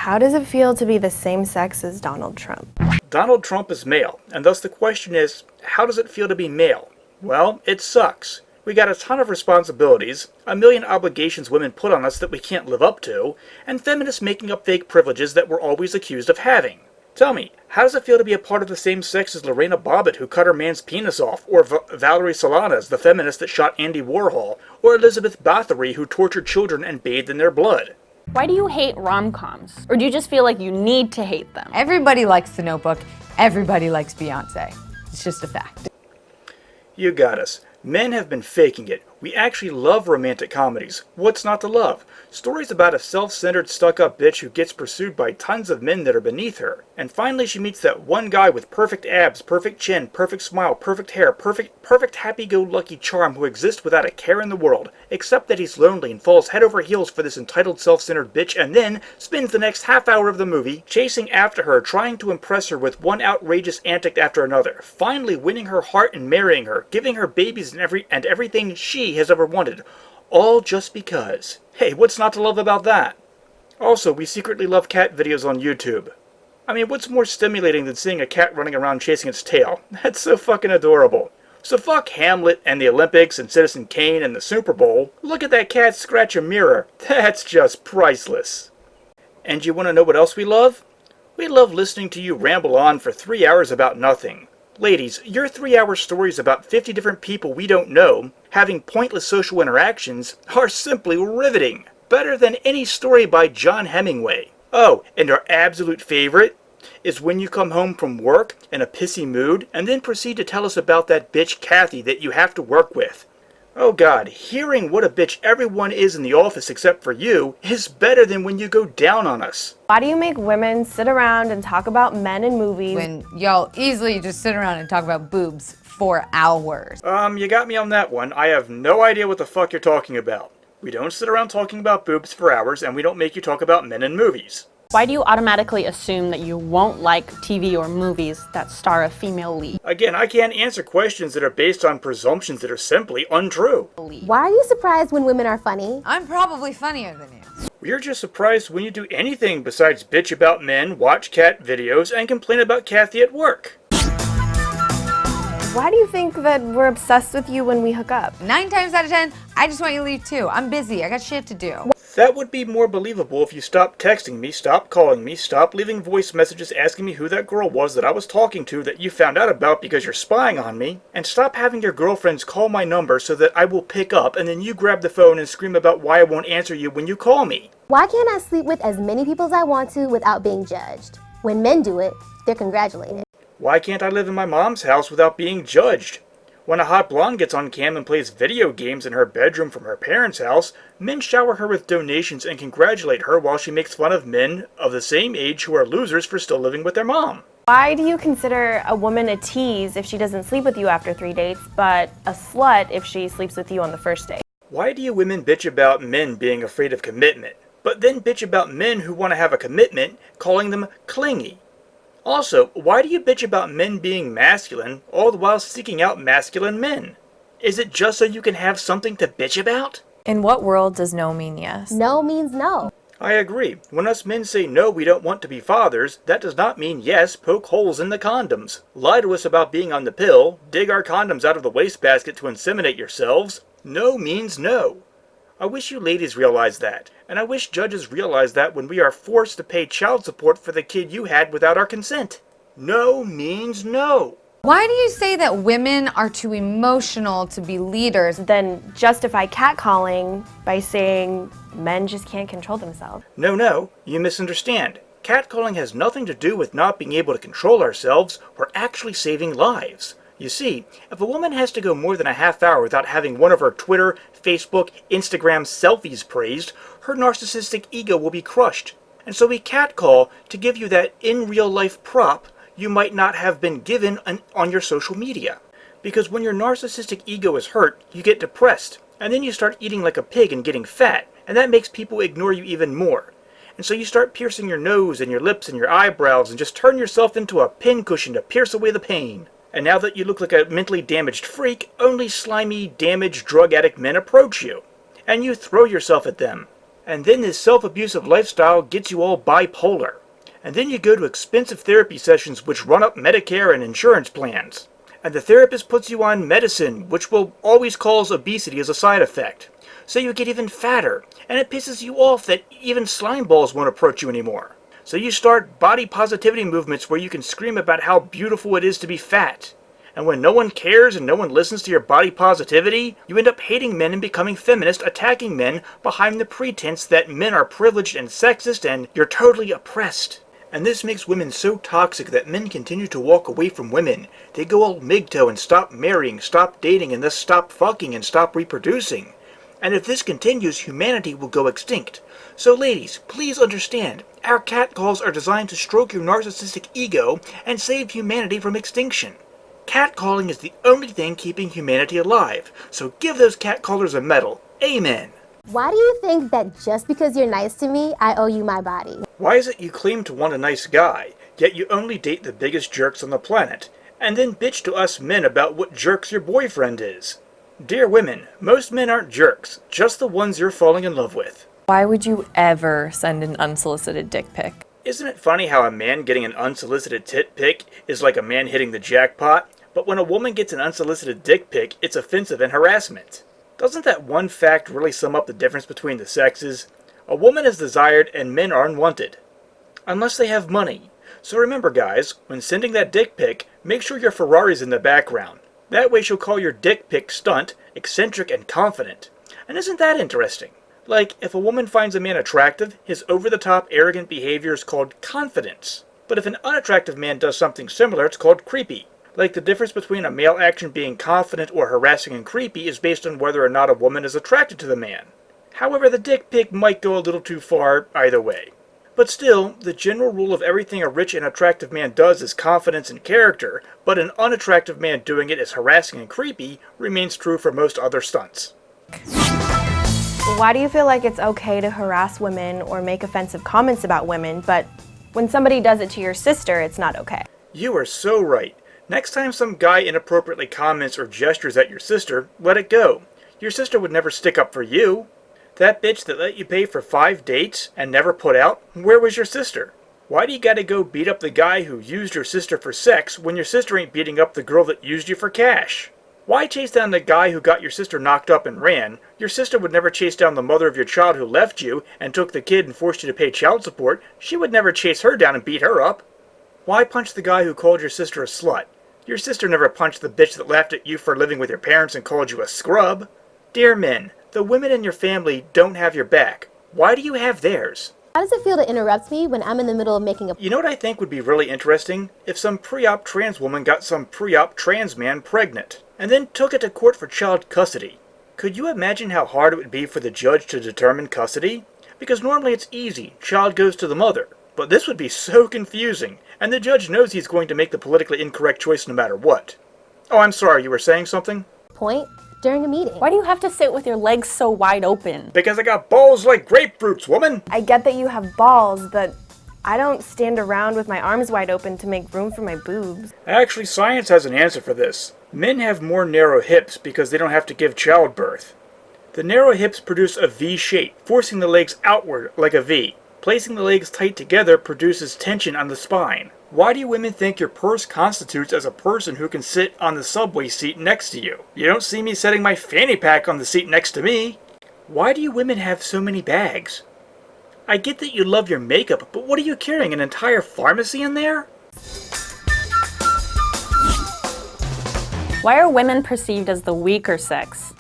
How does it feel to be the same sex as Donald Trump? Donald Trump is male, and thus the question is, how does it feel to be male? Well, it sucks. We got a ton of responsibilities, a million obligations women put on us that we can't live up to, and feminists making up fake privileges that we're always accused of having. Tell me, how does it feel to be a part of the same sex as Lorena Bobbitt, who cut her man's penis off, or Valerie Solanas, the feminist that shot Andy Warhol, or Elizabeth Bathory, who tortured children and bathed in their blood? Why do you hate rom-coms? Or do you just feel like you need to hate them? Everybody likes The Notebook. Everybody likes Beyonce. It's just a fact. You got us. Men have been faking it. We actually love romantic comedies. What's not to love? Stories about a self-centered, stuck-up bitch who gets pursued by tons of men that are beneath her. And finally she meets that one guy with perfect abs, perfect chin, perfect smile, perfect hair, perfect happy-go-lucky charm who exists without a care in the world, except that he's lonely and falls head over heels for this entitled, self-centered bitch, and then spends the next half hour of the movie chasing after her, trying to impress her with one outrageous antic after another, finally winning her heart and marrying her, giving her babies and everything she has ever wanted, all just because. Hey, what's not to love about that? Also, we secretly love cat videos on YouTube. I mean, what's more stimulating than seeing a cat running around chasing its tail? That's so fucking adorable. So fuck Hamlet and the Olympics and Citizen Kane and the Super Bowl. Look at that cat scratch a mirror. That's just priceless. And you want to know what else we love? We love listening to you ramble on for 3 hours about nothing. Ladies, your 3-hour stories about 50 different people we don't know, having pointless social interactions, are simply riveting. Better than any story by John Hemingway. Oh, and our absolute favorite is when you come home from work in a pissy mood and then proceed to tell us about that bitch Kathy that you have to work with. Oh God, hearing what a bitch everyone is in the office except for you is better than when you go down on us. Why do you make women sit around and talk about men in movies When y'all easily just sit around and talk about boobs for hours? You got me on that one. I have no idea what the fuck you're talking about. We don't sit around talking about boobs for hours, and we don't make you talk about men in movies. Why do you automatically assume that you won't like TV or movies that star a female lead? Again, I can't answer questions that are based on presumptions that are simply untrue. Why are you surprised when women are funny? I'm probably funnier than you. We're just surprised when you do anything besides bitch about men, watch cat videos, and complain about Kathy at work. Why do you think that we're obsessed with you when we hook up? 9 times out of 10, I just want you to leave too. I'm busy. I got shit to do. That would be more believable if you stopped texting me, stopped calling me, stopped leaving voice messages asking me who that girl was that I was talking to that you found out about because you're spying on me, and stop having your girlfriends call my number so that I will pick up and then you grab the phone and scream about why I won't answer you when you call me. Why can't I sleep with as many people as I want to without being judged? When men do it, they're congratulated. Why can't I live in my mom's house without being judged? When a hot blonde gets on cam and plays video games in her bedroom from her parents' house, men shower her with donations and congratulate her while she makes fun of men of the same age who are losers for still living with their mom. Why do you consider a woman a tease if she doesn't sleep with you after 3 dates, but a slut if she sleeps with you on the first date? Why do you women bitch about men being afraid of commitment, but then bitch about men who want to have a commitment, calling them clingy? Also, why do you bitch about men being masculine, all the while seeking out masculine men? Is it just so you can have something to bitch about? In what world does no mean yes? No means no. I agree. When us men say no, we don't want to be fathers, that does not mean yes, poke holes in the condoms. Lie to us about being on the pill, dig our condoms out of the wastebasket to inseminate yourselves. No means no. I wish you ladies realized that, and I wish judges realize that when we are forced to pay child support for the kid you had without our consent. No means no. Why do you say that women are too emotional to be leaders? Then justify catcalling by saying men just can't control themselves. No, you misunderstand. Catcalling has nothing to do with not being able to control ourselves or actually saving lives. You see, if a woman has to go more than a half hour without having one of her Twitter, Facebook, Instagram selfies praised, her narcissistic ego will be crushed. And so we catcall to give you that in real life prop you might not have been given on your social media. Because when your narcissistic ego is hurt, you get depressed, and then you start eating like a pig and getting fat, and that makes people ignore you even more. And so you start piercing your nose and your lips and your eyebrows and just turn yourself into a pincushion to pierce away the pain. And now that you look like a mentally damaged freak, only slimy, damaged, drug addict men approach you. And you throw yourself at them. And then this self-abusive lifestyle gets you all bipolar. And then you go to expensive therapy sessions which run up Medicare and insurance plans. And the therapist puts you on medicine which will always cause obesity as a side effect. So you get even fatter, and it pisses you off that even slime balls won't approach you anymore. So you start body positivity movements where you can scream about how beautiful it is to be fat. And when no one cares and no one listens to your body positivity, you end up hating men and becoming feminist, attacking men behind the pretense that men are privileged and sexist and you're totally oppressed. And this makes women so toxic that men continue to walk away from women. They go all MGTOW and stop marrying, stop dating, and thus stop fucking and stop reproducing. And if this continues, humanity will go extinct. So ladies, please understand, our catcalls are designed to stroke your narcissistic ego and save humanity from extinction. Catcalling is the only thing keeping humanity alive, so give those catcallers a medal. Amen. Why do you think that just because you're nice to me, I owe you my body? Why is it you claim to want a nice guy, yet you only date the biggest jerks on the planet, and then bitch to us men about what jerks your boyfriend is? Dear women, most men aren't jerks, just the ones you're falling in love with. Why would you ever send an unsolicited dick pic? Isn't it funny how a man getting an unsolicited tit pic is like a man hitting the jackpot, but when a woman gets an unsolicited dick pic, it's offensive and harassment? Doesn't that one fact really sum up the difference between the sexes? A woman is desired and men are unwanted. Unless they have money. So remember guys, when sending that dick pic, make sure your Ferrari's in the background. That way she'll call your dick pic stunt, eccentric and confident. And isn't that interesting? Like, if a woman finds a man attractive, his over-the-top arrogant behavior is called confidence. But if an unattractive man does something similar, it's called creepy. Like, the difference between a male action being confident or harassing and creepy is based on whether or not a woman is attracted to the man. However, the dick pic might go a little too far either way. But still, the general rule of everything a rich and attractive man does is confidence and character, but an unattractive man doing it is harassing and creepy remains true for most other stunts. Why do you feel like it's okay to harass women or make offensive comments about women, but when somebody does it to your sister, it's not okay? You are so right. Next time some guy inappropriately comments or gestures at your sister, let it go. Your sister would never stick up for you. That bitch that let you pay for 5 dates and never put out, where was your sister? Why do you gotta go beat up the guy who used your sister for sex when your sister ain't beating up the girl that used you for cash? Why chase down the guy who got your sister knocked up and ran? Your sister would never chase down the mother of your child who left you and took the kid and forced you to pay child support. She would never chase her down and beat her up. Why punch the guy who called your sister a slut? Your sister never punched the bitch that laughed at you for living with your parents and called you a scrub. Dear men, the women in your family don't have your back. Why do you have theirs? How does it feel to interrupt me when I'm in the middle of making a... You know what I think would be really interesting? If some pre-op trans woman got some pre-op trans man pregnant, and then took it to court for child custody. Could you imagine how hard it would be for the judge to determine custody? Because normally it's easy, child goes to the mother. But this would be so confusing, and the judge knows he's going to make the politically incorrect choice no matter what. Oh, I'm sorry, you were saying something? point during a meeting? Why do you have to sit with your legs so wide open? Because I got balls like grapefruits, woman! I get that you have balls, but I don't stand around with my arms wide open to make room for my boobs. Actually, science has an answer for this. Men have more narrow hips because they don't have to give childbirth. The narrow hips produce a V shape, forcing the legs outward like a V. Placing the legs tight together produces tension on the spine. Why do women think your purse constitutes as a person who can sit on the subway seat next to you? You don't see me setting my fanny pack on the seat next to me. Why do you women have so many bags? I get that you love your makeup, but what are you carrying, an entire pharmacy in there? Why are women perceived as the weaker sex?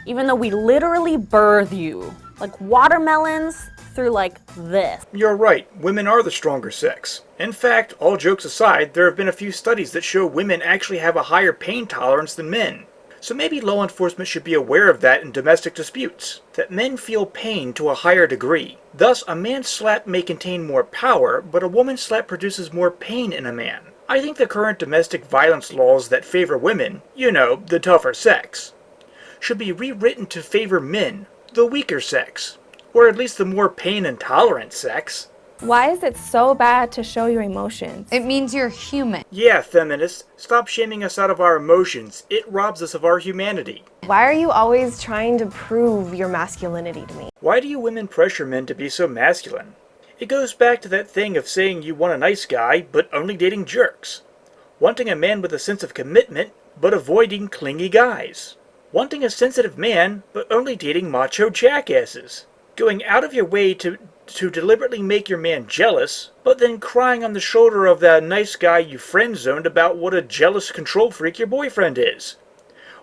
Even though we literally birth you, like watermelons, through like this. You're right, women are the stronger sex. In fact, all jokes aside, there have been a few studies that show women actually have a higher pain tolerance than men. So maybe law enforcement should be aware of that in domestic disputes, that men feel pain to a higher degree. Thus, a man's slap may contain more power, but a woman's slap produces more pain in a man. I think the current domestic violence laws that favor women, you know, the tougher sex, should be rewritten to favor men, the weaker sex, or at least the more pain-intolerant sex. Why is it so bad to show your emotions? It means you're human. Yeah, feminists, stop shaming us out of our emotions. It robs us of our humanity. Why are you always trying to prove your masculinity to me? Why do you women pressure men to be so masculine? It goes back to that thing of saying you want a nice guy, but only dating jerks. Wanting a man with a sense of commitment, but avoiding clingy guys. Wanting a sensitive man, but only dating macho jackasses. Going out of your way to deliberately make your man jealous, but then crying on the shoulder of that nice guy you friend-zoned about what a jealous control freak your boyfriend is.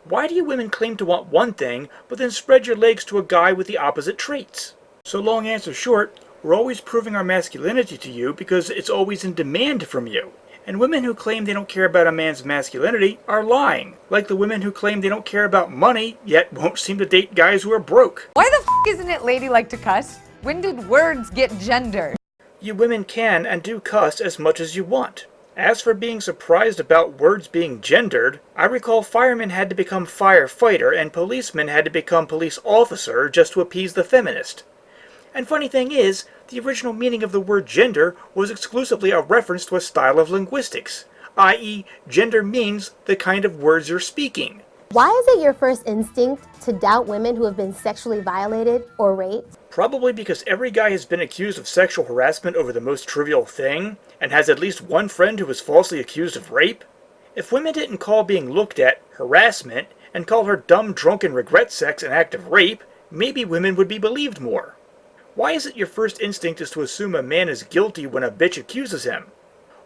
Why do you women claim to want one thing, but then spread your legs to a guy with the opposite traits? So long answer short, we're always proving our masculinity to you because it's always in demand from you. And women who claim they don't care about a man's masculinity are lying, like the women who claim they don't care about money, yet won't seem to date guys who are broke. Why the isn't it ladylike to cuss? When did words get gendered? You women can and do cuss as much as you want. As for being surprised about words being gendered, I recall firemen had to become firefighter and policemen had to become police officer just to appease the feminist. And funny thing is, the original meaning of the word gender was exclusively a reference to a style of linguistics, i.e., gender means the kind of words you're speaking. Why is it your first instinct to doubt women who have been sexually violated or raped? Probably because every guy has been accused of sexual harassment over the most trivial thing, and has at least one friend who was falsely accused of rape. If women didn't call being looked at harassment, and call her dumb, drunken regret sex an act of rape, maybe women would be believed more. Why is it your first instinct is to assume a man is guilty when a bitch accuses him?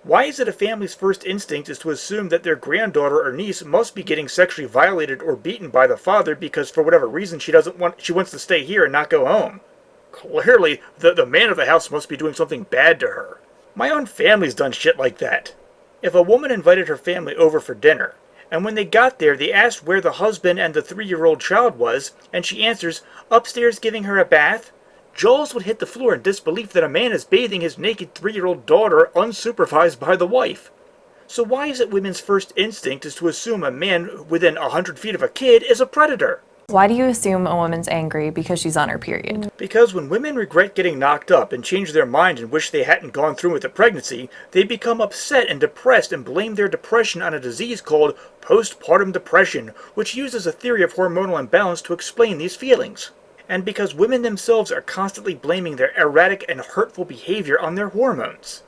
Why is it a family's first instinct is to assume that their granddaughter or niece must be getting sexually violated or beaten by the father because for whatever reason she wants to stay here and not go home? Clearly, the man of the house must be doing something bad to her. My own family's done shit like that. If a woman invited her family over for dinner, and when they got there they asked where the husband and the 3-year-old child was, and she answers, upstairs giving her a bath, jaws would hit the floor in disbelief that a man is bathing his naked 3-year-old daughter unsupervised by the wife. So why is it women's first instinct is to assume a man within 100 feet of a kid is a predator? Why do you assume a woman's angry because she's on her period? Because when women regret getting knocked up and change their mind and wish they hadn't gone through with the pregnancy, they become upset and depressed and blame their depression on a disease called postpartum depression, which uses a theory of hormonal imbalance to explain these feelings. And because women themselves are constantly blaming their erratic and hurtful behavior on their hormones.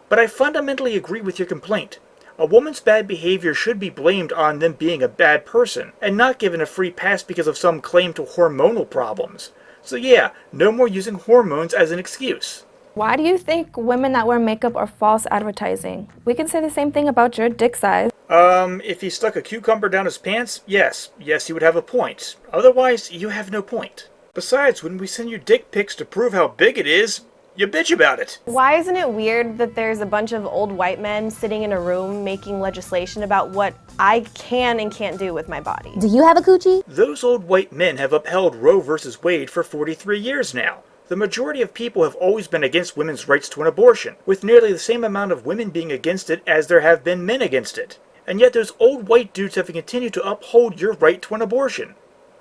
But I fundamentally agree with your complaint. A woman's bad behavior should be blamed on them being a bad person, and not given a free pass because of some claim to hormonal problems. So yeah, no more using hormones as an excuse. Why do you think women that wear makeup are false advertising? We can say the same thing about your dick size. If he stuck a cucumber down his pants, yes, he would have a point. Otherwise, you have no point. Besides, when we send you dick pics to prove how big it is, you bitch about it. Why isn't it weird that there's a bunch of old white men sitting in a room making legislation about what I can and can't do with my body? Do you have a coochie? Those old white men have upheld Roe versus Wade for 43 years now. The majority of people have always been against women's rights to an abortion, with nearly the same amount of women being against it as there have been men against it. And yet those old white dudes have continued to uphold your right to an abortion.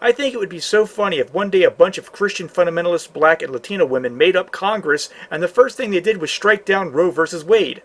I think it would be so funny if one day a bunch of Christian fundamentalist black and Latino women made up Congress and the first thing they did was strike down Roe versus Wade.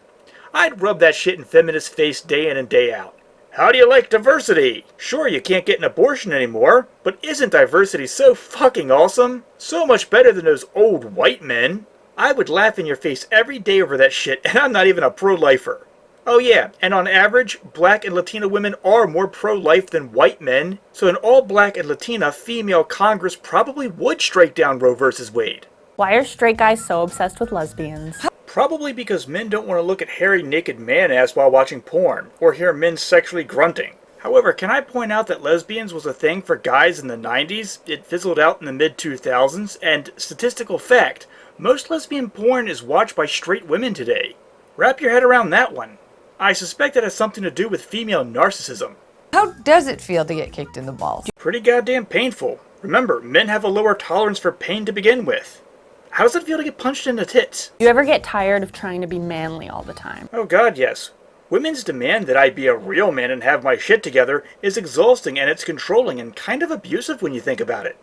I'd rub that shit in feminists' face day in and day out. How do you like diversity? Sure, you can't get an abortion anymore, but isn't diversity so fucking awesome? So much better than those old white men. I would laugh in your face every day over that shit, and I'm not even a pro-lifer. Oh yeah, and on average, black and Latina women are more pro-life than white men, so an all-black and Latina female Congress probably would strike down Roe versus Wade. Why are straight guys so obsessed with lesbians? Probably because men don't want to look at hairy naked man-ass while watching porn, or hear men sexually grunting. However, can I point out that lesbians was a thing for guys in the 90s, it fizzled out in the mid-2000s, and statistical fact, most lesbian porn is watched by straight women today. Wrap your head around that one. I suspect it has something to do with female narcissism. How does it feel to get kicked in the balls? Pretty goddamn painful. Remember, men have a lower tolerance for pain to begin with. How does it feel to get punched in the tits? Do you ever get tired of trying to be manly all the time? Oh god, yes. Women's demand that I be a real man and have my shit together is exhausting and it's controlling and kind of abusive when you think about it.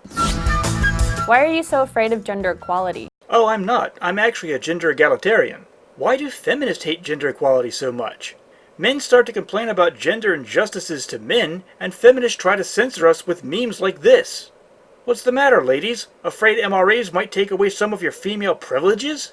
Why are you so afraid of gender equality? Oh, I'm not. I'm actually a gender egalitarian. Why do feminists hate gender equality so much? Men start to complain about gender injustices to men, and feminists try to censor us with memes like this. What's the matter, ladies? Afraid MRAs might take away some of your female privileges?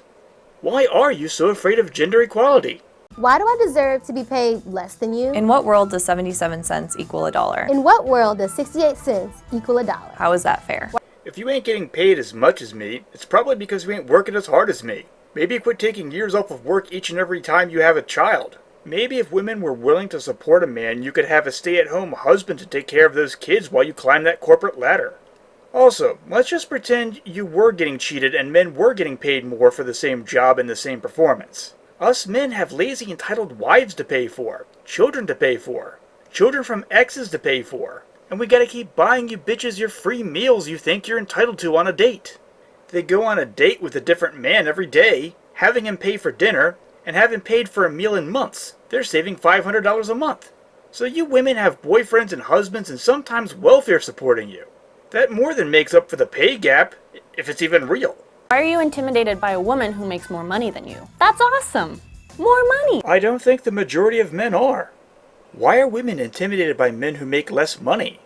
Why are you so afraid of gender equality? Why do I deserve to be paid less than you? In what world does 77 cents equal a dollar? In what world does 68 cents equal a dollar? How is that fair? If you ain't getting paid as much as me, it's probably because you ain't working as hard as me. Maybe quit taking years off of work each and every time you have a child. Maybe if women were willing to support a man, you could have a stay-at-home husband to take care of those kids while you climb that corporate ladder. Also, let's just pretend you were getting cheated and men were getting paid more for the same job and the same performance. Us men have lazy entitled wives to pay for, children to pay for, children from exes to pay for, and we gotta keep buying you bitches your free meals you think you're entitled to on a date. They go on a date with a different man every day, having him pay for dinner, and haven't paid for a meal in months. They're saving $500 a month. So you women have boyfriends and husbands and sometimes welfare supporting you. That more than makes up for the pay gap, if it's even real. Why are you intimidated by a woman who makes more money than you? That's awesome! More money! I don't think the majority of men are. Why are women intimidated by men who make less money?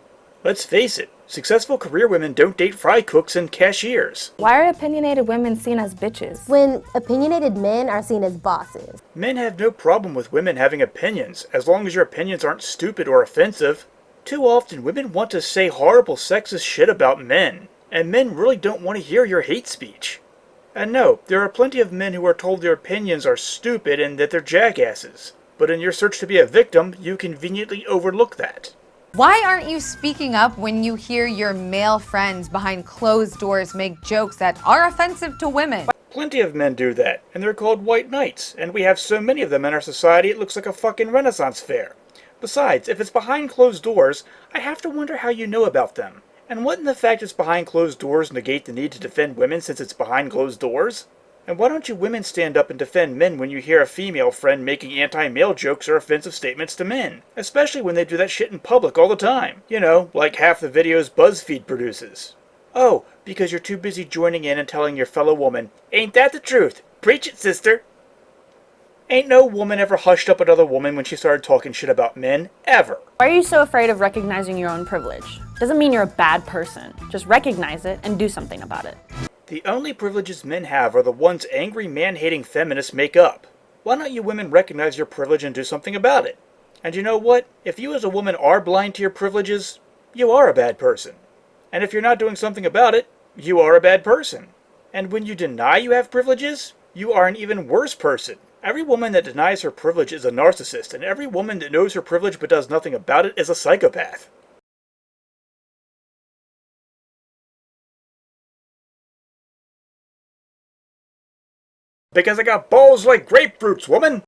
Let's face it, successful career women don't date fry cooks and cashiers. Why are opinionated women seen as bitches? When opinionated men are seen as bosses. Men have no problem with women having opinions, as long as your opinions aren't stupid or offensive. Too often, women want to say horrible sexist shit about men, and men really don't want to hear your hate speech. And no, there are plenty of men who are told their opinions are stupid and that they're jackasses. But in your search to be a victim, you conveniently overlook that. Why aren't you speaking up when you hear your male friends behind closed doors make jokes that are offensive to women? Plenty of men do that, and they're called white knights, and we have so many of them in our society it looks like a fucking Renaissance fair. Besides, if it's behind closed doors, I have to wonder how you know about them. And wouldn't the fact it's behind closed doors negate the need to defend women since it's behind closed doors? And why don't you women stand up and defend men when you hear a female friend making anti-male jokes or offensive statements to men? Especially when they do that shit in public all the time. You know, like half the videos BuzzFeed produces. Oh, because you're too busy joining in and telling your fellow woman, "Ain't that the truth? Preach it, sister!" Ain't no woman ever hushed up another woman when she started talking shit about men, ever. Why are you so afraid of recognizing your own privilege? Doesn't mean you're a bad person. Just recognize it and do something about it. The only privileges men have are the ones angry man-hating feminists make up. Why don't you women recognize your privilege and do something about it? And you know what? If you as a woman are blind to your privileges, you are a bad person. And if you're not doing something about it, you are a bad person. And when you deny you have privileges, you are an even worse person. Every woman that denies her privilege is a narcissist, and every woman that knows her privilege but does nothing about it is a psychopath. Because I got balls like grapefruits, woman!